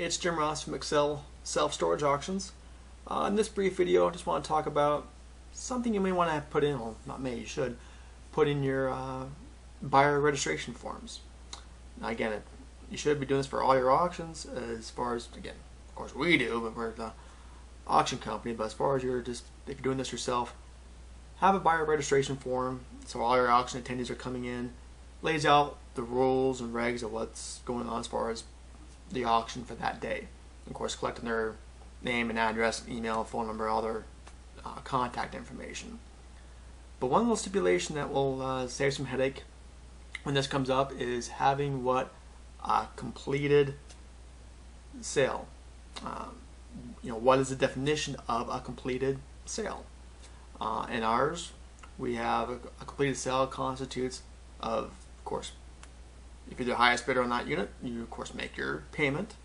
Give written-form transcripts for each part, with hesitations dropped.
It's Jim Ross from Excel Self-Storage Auctions. In this brief video, I just want to talk about something you may want to put in, well, not may, you should, put in your buyer registration forms. Now again, you should be doing this for all your auctions as far as, again, of course we do, but we're the auction company, but as far as if you're doing this yourself, have a buyer registration form so all your auction attendees are coming in, lays out the rules and regs of what's going on as far as the auction for that day. Of course, collecting their name and address, email, phone number, all their contact information. But one little stipulation that will save some headache when this comes up is having what a completed sale. What is the definition of a completed sale? In ours, we have a completed sale constitutes of course, if you're the highest bidder on that unit, you of course make your payment,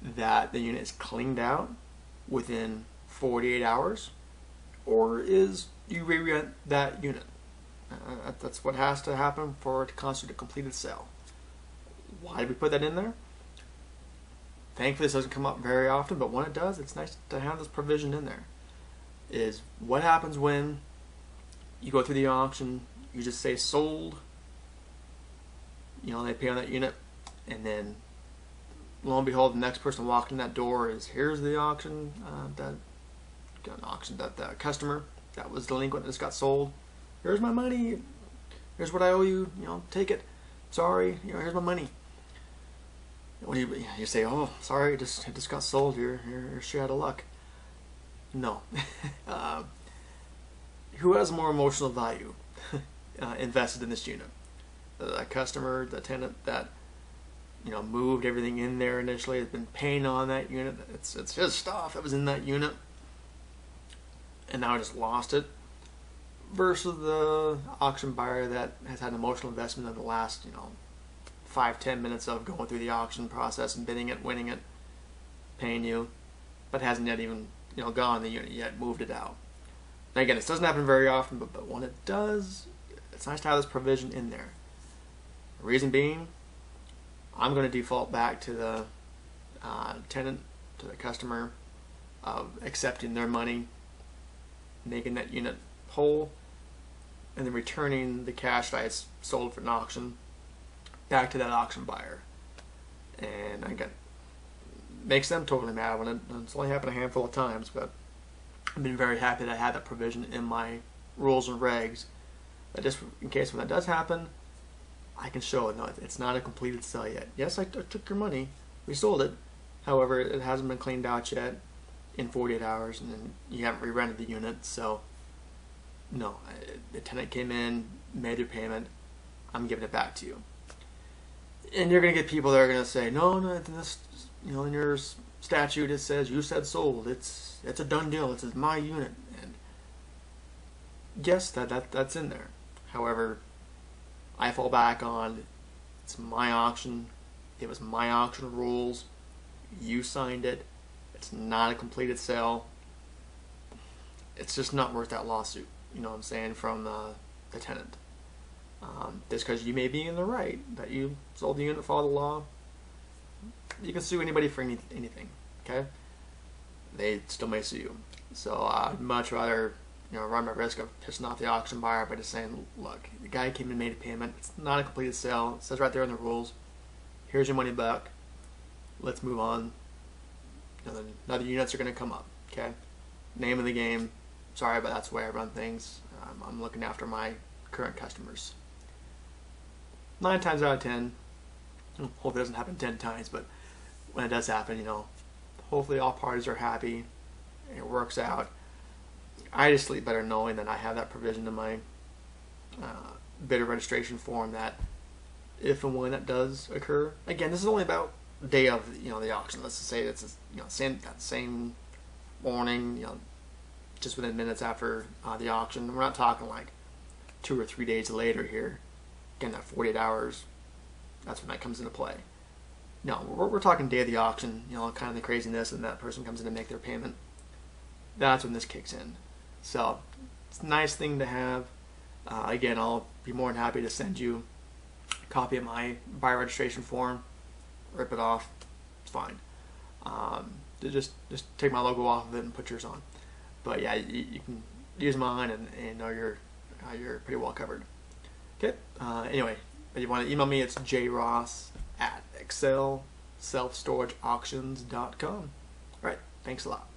that the unit is cleaned out within 48 hours, or is you re-rent that unit. That's what has to happen for it to constitute a completed sale. Why did we put that in there? Thankfully this doesn't come up very often, but when it does, it's nice to have this provision in there. Is what happens when you go through the auction, you just say sold, they pay on that unit, and then lo and behold, the next person walking in that door is, here's the auction, that customer that was delinquent that just got sold. Here's my money. Here's what I owe you. Take it. Sorry. Here's my money. When you say, oh, sorry, it just got sold. You're shit out of luck. No. Who has more emotional value invested in this unit? The customer, the tenant that moved everything in there initially, has been paying on that unit. It's his stuff that was in that unit, and now I just lost it. Versus the auction buyer that has had an emotional investment in the last 5-10 minutes of going through the auction process and bidding it, winning it, paying you, but hasn't yet even gone the unit yet, moved it out. Now again, this doesn't happen very often, but when it does, it's nice to have this provision in there. The reason being, I'm going to default back to the tenant, to the customer, of accepting their money, making that unit whole, and then returning the cash that I sold for an auction back to that auction buyer. And again, makes them totally mad when it's only happened a handful of times, but I've been very happy that I had that provision in my rules and regs, that just in case when that does happen, I can show it. No, it's not a completed sale yet. Yes, I took your money, we sold it, however it hasn't been cleaned out yet in 48 hours, and then you haven't re-rented the unit, so no, the tenant came in, made their payment, I'm giving it back to you. And you're going to get people that are going to say, no, this, in your statute it says you said sold, it's a done deal, it's my unit. And yes, that's in there. However, I fall back on, it's my auction, it was my auction rules, you signed it, it's not a completed sale. It's just not worth that lawsuit, from the tenant. Just because you may be in the right that you sold the unit, follow the law, you can sue anybody for anything, okay? They still may sue you. So I'd much rather run my risk of pissing off the auction buyer by just saying, look, the guy came and made a payment, it's not a completed sale, it says right there in the rules, here's your money back, let's move on. Other units are going to come up, okay? Name of the game, sorry, but that's the way I run things. I'm looking after my current customers. 9 times out of 10, hopefully it doesn't happen 10 times, but when it does happen, hopefully all parties are happy, it works out. I just sleep better knowing that I have that provision in my bidder registration form, that if and when it does occur, again, this is only about the day of the auction. Let's just say it's same morning, just within minutes after the auction. We're not talking like 2 or 3 days later here. Again, that 48 hours, that's when that comes into play. No, we're talking day of the auction, kind of the craziness, and that person comes in to make their payment. That's when this kicks in. So it's a nice thing to have. Again, I'll be more than happy to send you a copy of my buyer registration form, rip it off, It's fine. Just take my logo off of it and put yours on. But yeah, you can use mine, and know you're pretty well covered. Okay. Anyway, if you want to email me, it's jross@excelselfstorageauctions.com. All right. Thanks a lot.